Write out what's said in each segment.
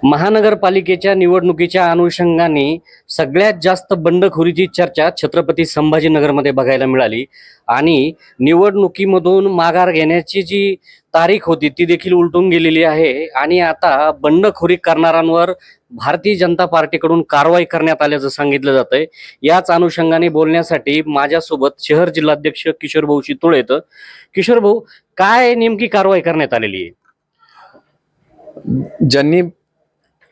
महानगरपालिकेच्या निवडणुकीच्या अनुषंगाने सगळ्यात जास्त बंडखोरीची चर्चा छत्रपती संभाजीनगरमध्ये बघायला मिळाली आणि निवडणुकीमधून माघार घेण्याची जी तारीख होती ती देखील उलटून गेलेली आहे आणि आता बंडखोरी करणाऱ्यांवर भारतीय जनता पार्टीकडून कारवाई करण्यात आल्याचं सांगितलं जातंय। याच अनुषंगाने बोलण्यासाठी माझ्यासोबत शहर जिल्हाध्यक्ष किशोर भाऊ शितोळे आहेत। किशोर भाऊ, काय नेमकी कारवाई करण्यात आलेली आहे? ज्यांनी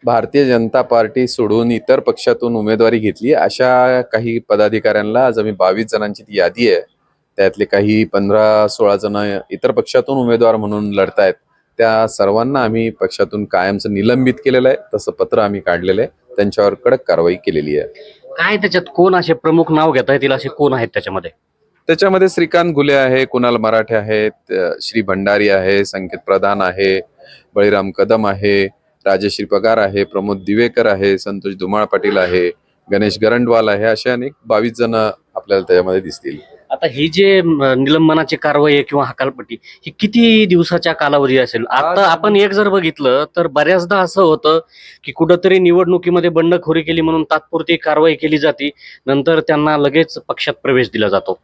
भारतीय जनता पार्टी सोडून इतर पक्षातून उमेदवारी घेतली अशा काही पदाधिकाऱ्यांना आज आम्ही 22 जणांची ती यादी आहे, त्यातले काही 15-16 जण इतर पक्षातून उमेदवार म्हणून लढतायत, त्या सर्वांना आम्ही पक्षातून कायमचं निलंबित केलेलं आहे। तसं पत्र आम्ही काढलेलं आहे, त्यांच्यावर कडक कारवाई केलेली आहे। काय त्याच्यात कोण असे प्रमुख नाव घेता येतील असे कोण आहेत त्याच्यामध्ये? त्याच्यामध्ये श्रीकांत घुले आहे, कुणाल मराठे आहेत, श्री भंडारी आहे, संकेत प्रधान आहे, बळीराम कदम आहे, राजश्री पगार आहे, प्रमोद दिवेकर आहे, संतोष धुमाळ पाटील आहे, गणेश गरंडवाल आहे, असे अनेक 22 जण आपल्याला त्याच्यामध्ये दिसतील। आता ही जे निलंबनाची कारवाई आहे किंवा हकालपट्टी ही किती दिवसाच्या कालावधी असेल? आता आपण एक जर बघितलं तर बऱ्याचदा असं होतं की कुठंतरी निवडणुकीमध्ये बंडखोरी केली म्हणून तात्पुरती कारवाई केली जाते, नंतर त्यांना लगेच पक्षात प्रवेश दिला जातो।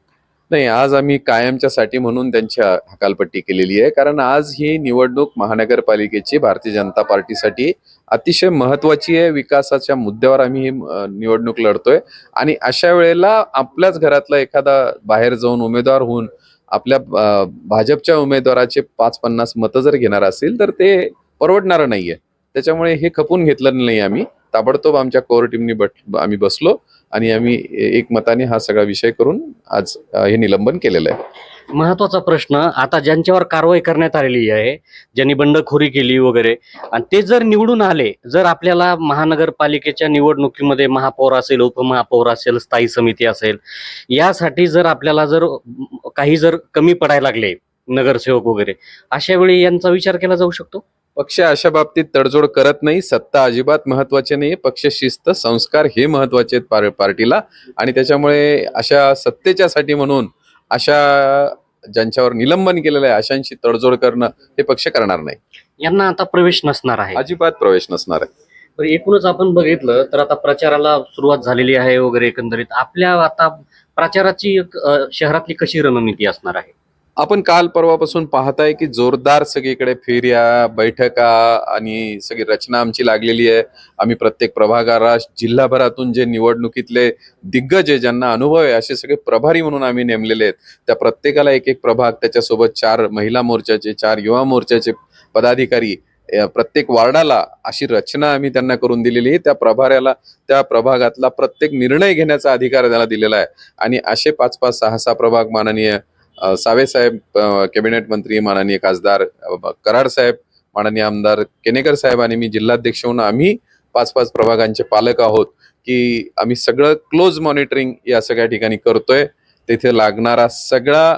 नाही, आज आम्ही कायमच्यासाठी म्हणून त्यांची हकालपट्टी केलेली आहे, कारण आज ही निवडणूक महानगरपालिकेची भारतीय जनता पार्टीसाठी अतिशय महत्वाची आहे। विकासाच्या मुद्द्यावर आम्ही ही निवडणूक लढतोय आणि अशा वेळेला आपल्याच घरातला एखादा बाहेर जाऊन उमेदवार होऊन आपल्या भाजपच्या उमेदवाराचे 5-50 मतं जर घेणार असेल तर ते परवडणार नाहीये। त्याच्यामुळे हे खपून घेतलं नाही, आम्ही ताबडतोब आमच्या कोर टीमनी आम्ही बसलो आणि आम्ही एकमताने हा सगळा विषय करून आज हे निलंबन केलेलं आहे। महत्वाचा प्रश्न, आता ज्यांच्यावर कारवाई करण्यात आलेली आहे, ज्यांनी बंडखोरी केली वगैरे, आणि ते जर निवडून आले, जर आपल्याला महानगरपालिकेच्या निवडणुकीमध्ये महापौर असेल, उपमहापौर असेल, स्थायी समिती असेल, यासाठी जर आपल्याला काही कमी पडायला लागले नगरसेवक वगैरे, अशा वेळी यांचा विचार केला जाऊ शकतो? पक्ष अशा बाबतीत तडजोड करत नाही। सत्ता अजिबात महत्वाचे नाही, पक्ष शिस्त संस्कार हे महत्वाचे आहेत पार्टीला, आणि त्याच्यामुळे अशा सत्तेच्यासाठी म्हणून अशा ज्यांच्यावर निलंबन केलेलं आहे अशांशी तडजोड करणं हे पक्ष करणार नाही। यांना आता प्रवेश नसणार आहे, अजिबात प्रवेश नसणार आहे। तर एकूणच आपण बघितलं तर आता प्रचाराला सुरुवात झालेली आहे वगैरे, एकंदरीत आपल्या आता प्रचाराची शहरातली कशी रणनीती असणार आहे? आपण काल परवापासून पाहताय की जोरदार सगळीकडे फेऱ्या, बैठका आणि सगळी रचना आमची लागलेली आहे। आम्ही प्रत्येक प्रभागाला जिल्हाभरातून जे निवडणुकीतले दिग्गज आहे, ज्यांना अनुभव आहे, असे सगळे प्रभारी म्हणून आम्ही नेमलेले आहेत। त्या प्रत्येकाला एक एक प्रभाग, त्याच्यासोबत 4 महिला मोर्चाचे, 4 युवा मोर्चाचे पदाधिकारी, प्रत्येक वार्डाला अशी रचना आम्ही त्यांना करून दिलेली आहे। त्या प्रभाऱ्याला त्या प्रभागातला प्रत्येक निर्णय घेण्याचा अधिकार त्याला दिलेला आहे आणि असे 5-5, 6-6 प्रभाग माननीय सावे साहेब, कॅबिनेट मंत्री माननीय खासदार कराड साहेब, माननीय आमदार केनेकर साहेब आणि मी जिल्हाध्यक्ष म्हणून आम्ही 5-5 प्रभागांचे पालक आहोत की आम्ही सगळं क्लोज मॉनिटरिंग या सगळ्या ठिकाणी करतोय। तिथे लागणारा सगळा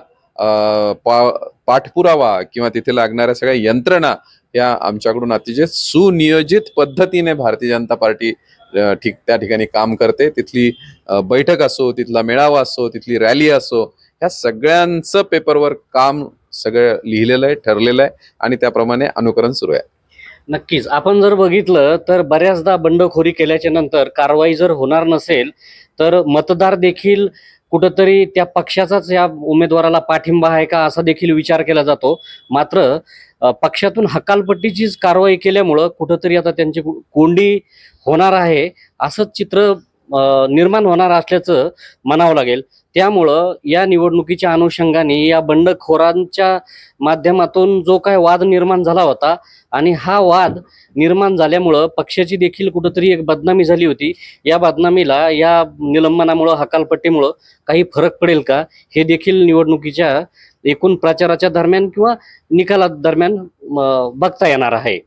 पाठपुरावा किंवा तिथे लागणाऱ्या सगळ्या यंत्रणा या आमच्याकडून अतिशय सुनियोजित पद्धतीने भारतीय जनता पार्टी त्या ठिकाणी काम करते। तिथली बैठक असो, तिथला मेळावा असो, तिथली रॅली असो, ह्या सगळ्यांचं पेपरवर काम सगळं लिहिलेलं आहे, ठरलेलं आहे आणि त्याप्रमाणे अनुकरण सुरू आहे। नक्कीच आपण जर बघितलं तर बऱ्याचदा बंडखोरी केल्याच्या नंतर कारवाई जर होणार नसेल तर मतदार देखील कुठंतरी त्या पक्षाचाच या उमेदवाराला पाठिंबा आहे का असा देखील विचार केला जातो। मात्र पक्षातून हकालपट्टीचीच कारवाई केल्यामुळं कुठंतरी आता त्यांची कोंडी होणार आहे असंच चित्र निर्माण होणार असल्याचं म्हणावं लागेल। त्यामुळं या निवडणुकीच्या अनुषंगाने या बंडखोरांच्या माध्यमातून जो काय वाद निर्माण झाला होता आणि हा वाद निर्माण झाल्यामुळं पक्षाची देखील कुठंतरी एक बदनामी झाली होती, या बदनामीला या निलंबनामुळं, हकालपट्टीमुळं काही फरक पडेल का हे देखील निवडणुकीच्या एकूण प्रचाराच्या दरम्यान किंवा निकाला दरम्यान बघता येणार आहे।